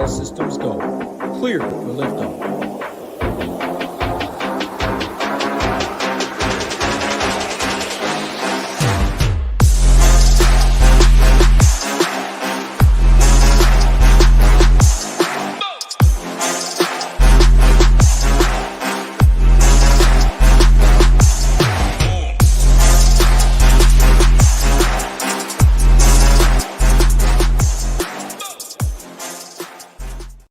All systems go. Clear for liftoff.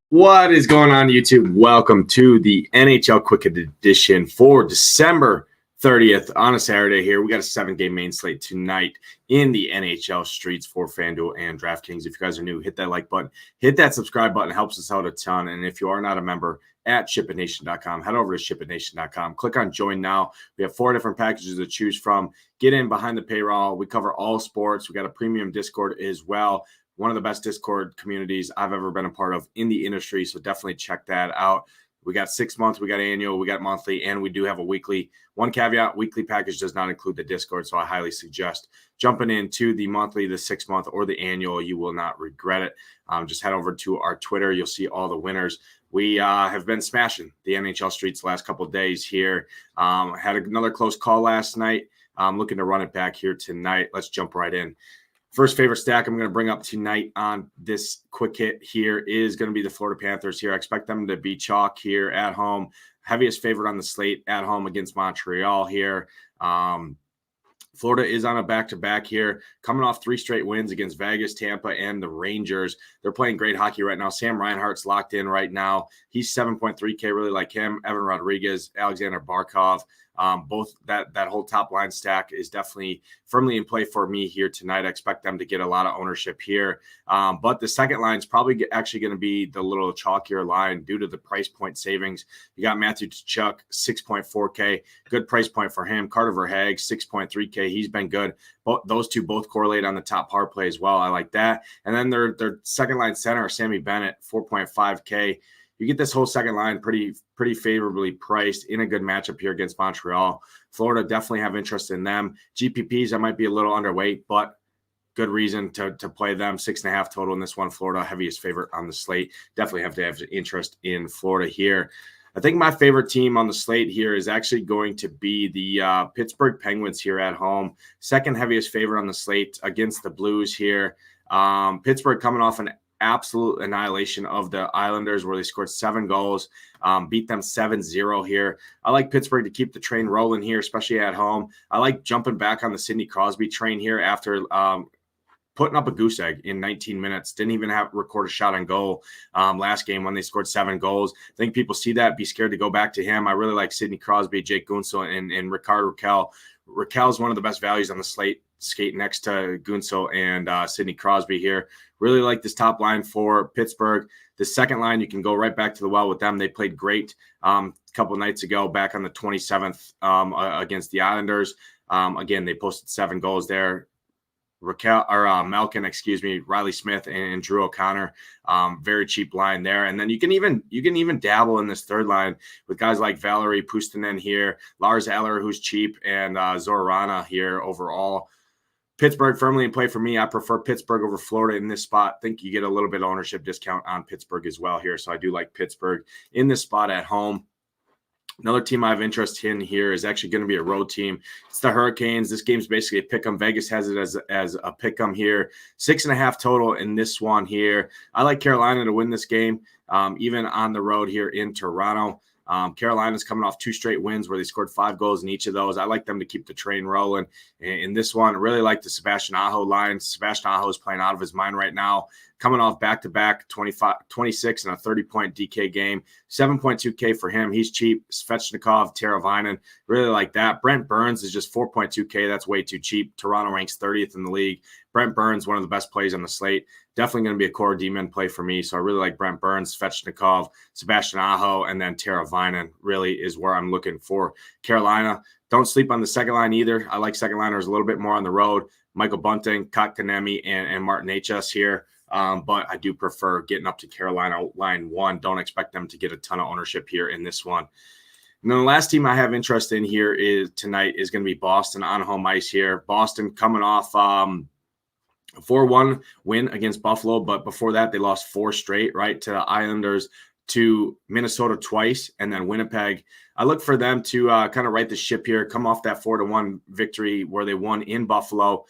What is going on, YouTube? Welcome to the NHL Quick Edition for December 30th on a Saturday here. We got a 7-game main slate tonight in the NHL streets for FanDuel and DraftKings. If you guys are new, hit that like button, hit that subscribe button. It helps us out a ton. And if you are not a member at SHIPITNation.com, head over to SHIPITNation.com. Click on Join Now. We have 4 different packages to choose from. Get in behind the paywall. We cover all sports. We got a premium Discord as well. One of the best Discord communities I've ever been a part of in the industry, so definitely check that out. We got 6 months, we got annual, we got monthly, and we do have a weekly. One caveat, weekly package does not include the Discord, so I highly suggest jumping into the monthly, the 6 month, or the annual. You will not regret it. Just head over to our Twitter. You'll see all the winners. We have been smashing the NHL streets the last couple of days here. Had another close call last night. I'm looking to run it back here tonight. Let's jump right in. First favorite stack I'm going to bring up tonight on this quick hit here is going to be the Florida Panthers here. I expect them to be chalk here at home. Heaviest favorite on the slate at home against Montreal here. Florida is on a back-to-back here, coming off 3 straight wins against Vegas, Tampa, and the Rangers. They're playing great hockey right now. Sam Reinhart's locked in right now. He's 7.3K, really like him. Evan Rodriguez, Alexander Barkov. Both that whole top line stack is definitely firmly in play for me here tonight. I expect them to get a lot of ownership here. But the second line is probably actually going to be the little chalkier line due to the price point savings. You got Matthew Tkachuk, 6.4K, good price point for him. Carter Verhaeghe, 6.3K. He's been good. Those two both correlate on the top power play as well. I like that. And then their second line center, Sammy Bennett, 4.5K. You get this whole second line pretty favorably priced in a good matchup here against Montreal. Florida definitely have interest in them. GPPs, I might be a little underweight, but good reason to play them. 6.5 total in this one. Florida, heaviest favorite on the slate. Definitely have to have interest in Florida here. I think my favorite team on the slate here is actually going to be the Pittsburgh Penguins here at home. Second heaviest favorite on the slate against the Blues here. Pittsburgh coming off an absolute annihilation of the Islanders where they scored 7 goals, beat them 7-0 here. I like Pittsburgh to keep the train rolling here, especially at home. I like jumping back on the Sidney Crosby train here after putting up a goose egg in 19 minutes. Didn't even record a shot on goal last game when they scored 7 goals. I think people see that, be scared to go back to him. I really like Sidney Crosby, Jake Guentzel, and Rickard Rakell. Rakell's one of the best values on the slate, skate next to Guentzel and Sidney Crosby here. Really like this top line for Pittsburgh. The second line, you can go right back to the well with them. They played great a couple nights ago back on the 27th against the Islanders. Again, they posted 7 goals there. Malkin, Riley Smith and Drew O'Connor, very cheap line there. And then you can even dabble in this third line with guys like Valerie Puustinen here, Lars Eller, who's cheap, and Zorana here overall. Pittsburgh firmly in play for me. I prefer Pittsburgh over Florida in this spot. Think you get a little bit of ownership discount on Pittsburgh as well here. So I do like Pittsburgh in this spot at home. Another team I have interest in here is actually going to be a road team. It's the Hurricanes. This game's basically a pick'em. Vegas has it as a pick'em here. 6.5 total in this one here. I like Carolina to win this game, even on the road here in Toronto. Carolina's coming off 2 straight wins where they scored 5 goals in each of those. I like them to keep the train rolling. In this one, I really like the Sebastian Aho line. Sebastian Aho is playing out of his mind right now, coming off back-to-back 26 and a 30-point DK game. 7.2K for him. He's cheap. Svechnikov, Teravainen, really like that. Brent Burns is just 4.2K. That's way too cheap. Toronto ranks 30th in the league. Brent Burns, one of the best plays on the slate. Definitely going to be a core D-man play for me. So I really like Brent Burns, Svechnikov, Sebastian Aho, and then Teravainen really is where I'm looking for Carolina. Don't sleep on the second line either. I like second liners a little bit more on the road. Michael Bunting, Kotkaniemi, and Martin H.S. here. But I do prefer getting up to Carolina line 1. Don't expect them to get a ton of ownership here in this one. And then the last team I have interest in here tonight is going to be Boston on home ice here. Boston coming off 4-1 win against Buffalo, but before that, they lost 4 straight, right, to the Islanders, to Minnesota twice, and then Winnipeg. I look for them to kind of right the ship here, come off that 4-1 victory where they won in Buffalo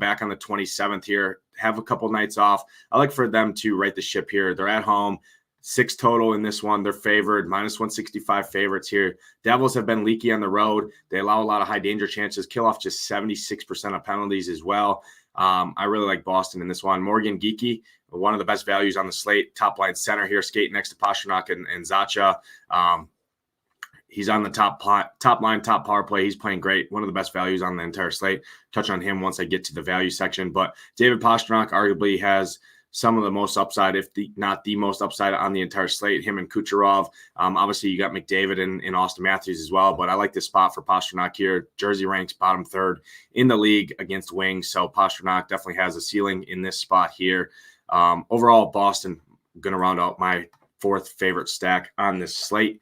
back on the 27th here, have a couple nights off. I look for them to right the ship here. They're at home. 6 total in this one. They're favored, -165 favorites here. Devils have been leaky on the road. They allow a lot of high danger chances, kill off just 76% of penalties as well. I really like Boston in this one. Morgan Geekie, one of the best values on the slate, top line center here, skating next to Pastrnak and Zacha. He's on the top line, top power play. He's playing great. One of the best values on the entire slate. Touch on him once I get to the value section. But David Pastrnak arguably has some of the most upside, if not the most upside on the entire slate, him and Kucherov. Obviously, you got McDavid and Austin Matthews as well, but I like this spot for Pastrnak here. Jersey ranks bottom 3rd in the league against wings, so Pastrnak definitely has a ceiling in this spot here. Overall, Boston, going to round out my 4th favorite stack on this slate.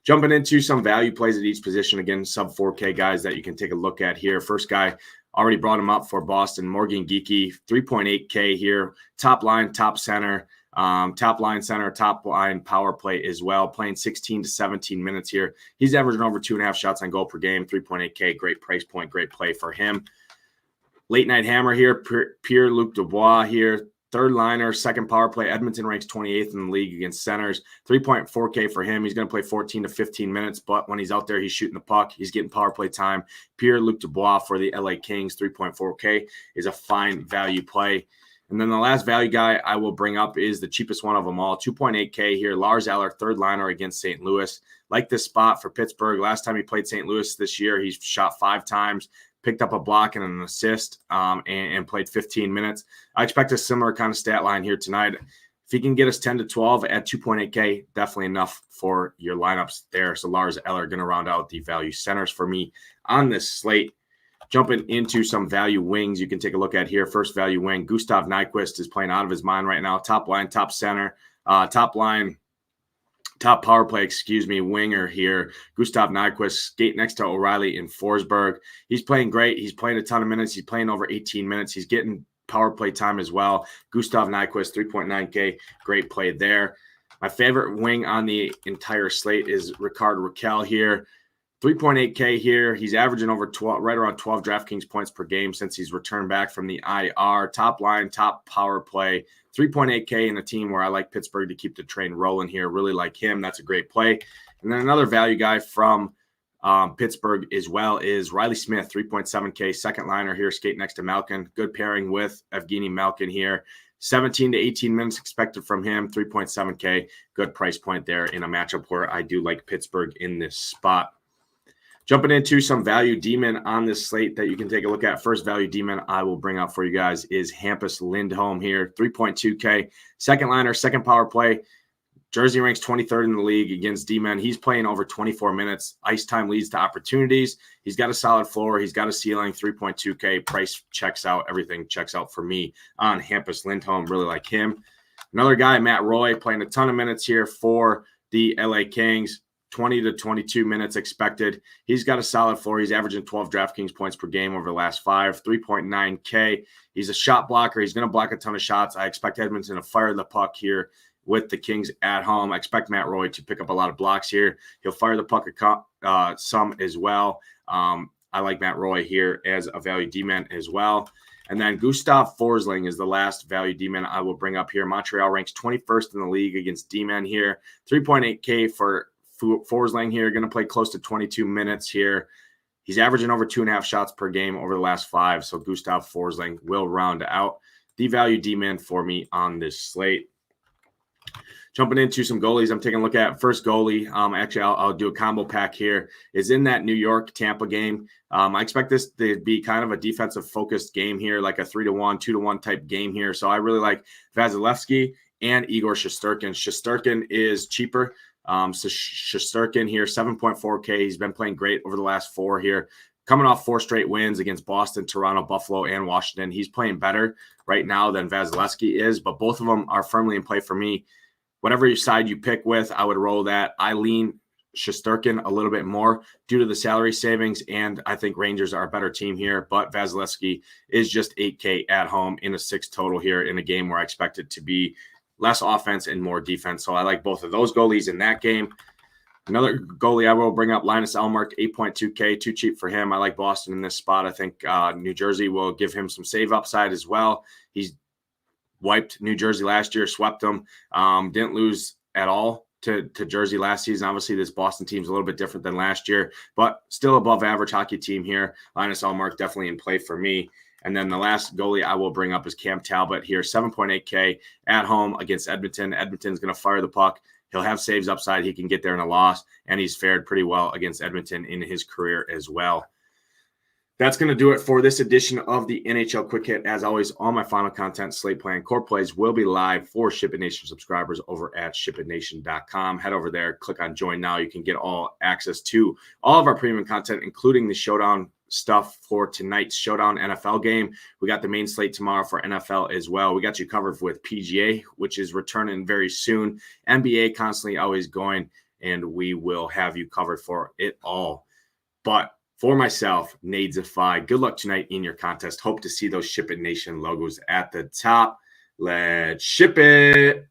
Jumping into some value plays at each position. Again, sub 4K guys that you can take a look at here. First guy, already brought him up for Boston, Morgan Geekie, 3.8K here. Top line, top center, top line center, top line power play as well. Playing 16 to 17 minutes here. He's averaging over 2.5 shots on goal per game, 3.8K. Great price point, great play for him. Late night hammer here, Pierre-Luc Dubois here. 3rd liner, 2nd power play. Edmonton ranks 28th in the league against centers. 3.4K for him. He's going to play 14 to 15 minutes, but when he's out there, he's shooting the puck. He's getting power play time. Pierre-Luc Dubois for the LA Kings, 3.4K is a fine value play. And then the last value guy I will bring up is the cheapest one of them all, 2.8K here. Lars Eller, 3rd liner against St. Louis. Like this spot for Pittsburgh. Last time he played St. Louis this year, he's shot 5 times. Picked up a block and an assist and played 15 minutes. I expect a similar kind of stat line here tonight. If he can get us 10 to 12 at 2.8K, definitely enough for your lineups there. So Lars Eller going to round out the value centers for me on this slate. Jumping into some value wings you can take a look at here. First value wing, Gustav Nyquist is playing out of his mind right now. Top line, top center, top line, top power play, winger here. Gustav Nyquist, skate next to O'Reilly in Forsberg. He's playing great. He's playing a ton of minutes. He's playing over 18 minutes. He's getting power play time as well. Gustav Nyquist, 3.9K, great play there. My favorite wing on the entire slate is Rickard Rakell here. 3.8K here. He's averaging over 12, right around 12 DraftKings points per game since he's returned back from the IR. Top line, top power play. 3.8K in a team where I like Pittsburgh to keep the train rolling here. Really like him. That's a great play. And then another value guy from Pittsburgh as well is Riley Smith, 3.7K, 2nd liner here, skate next to Malkin. Good pairing with Evgeny Malkin here. 17 to 18 minutes expected from him, 3.7K. Good price point there in a matchup where I do like Pittsburgh in this spot. Jumping into some value demon on this slate that you can take a look at. First value demon I will bring up for you guys is Hampus Lindholm here, 3.2K. 2nd liner, 2nd power play. Jersey ranks 23rd in the league against D-men. He's playing over 24 minutes. Ice time leads to opportunities. He's got a solid floor. He's got a ceiling, 3.2K. Price checks out. Everything checks out for me on Hampus Lindholm. Really like him. Another guy, Matt Roy, playing a ton of minutes here for the LA Kings. 20 to 22 minutes expected. He's got a solid floor. He's averaging 12 DraftKings points per game over the last 5, 3.9K. He's a shot blocker. He's going to block a ton of shots. I expect Edmonton to fire the puck here with the Kings at home. I expect Matt Roy to pick up a lot of blocks here. He'll fire the puck some as well. I like Matt Roy here as a value D-man as well. And then Gustav Forsling is the last value D-man I will bring up here. Montreal ranks 21st in the league against D-men here. 3.8K for Forsling here, going to play close to 22 minutes here. He's averaging over 2.5 shots per game over the last 5. So Gustav Forsling will round out the value D-man for me on this slate. Jumping into some goalies I'm taking a look at. First goalie, actually I'll do a combo pack here, is in that New York-Tampa game. I expect this to be kind of a defensive-focused game here, like a 3-1, 2-1 type game here. So I really like Vasilevsky and Igor Shesterkin. Shesterkin is cheaper. So Shesterkin here, 7.4K. He's been playing great over the last 4 here. Coming off 4 straight wins against Boston, Toronto, Buffalo, and Washington. He's playing better right now than Vasilevsky is, but both of them are firmly in play for me. Whatever side you pick with, I would roll that. I lean Shesterkin a little bit more due to the salary savings, and I think Rangers are a better team here, but Vasilevsky is just 8K at home in a 6 total here in a game where I expect it to be less offense and more defense. So I like both of those goalies in that game. Another goalie I will bring up, Linus Ullmark, 8.2K, too cheap for him. I like Boston in this spot. I think New Jersey will give him some save upside as well. He's wiped New Jersey last year, swept them, didn't lose at all to Jersey last season. Obviously, this Boston team's a little bit different than last year, but still above average hockey team here. Linus Ullmark definitely in play for me. And then the last goalie I will bring up is Cam Talbot here, 7.8K at home against Edmonton. Edmonton's going to fire the puck. He'll have saves upside. He can get there in a loss, and he's fared pretty well against Edmonton in his career as well. That's going to do it for this edition of the NHL Quick Hit. As always, all my final content, slate play, and core plays will be live for SHIPIT Nation subscribers over at shipitnation.com. Head over there, click on Join Now. You can get all access to all of our premium content, including the Showdown stuff for tonight's Showdown NFL game. We got the main slate tomorrow for NFL as well. We got you covered with PGA, which is returning very soon. NBA constantly always going, and we will have you covered for it all. But for myself, Nadesify, good luck tonight in your contest. Hope to see those SHIPIT Nation logos at the top. Let's ship it.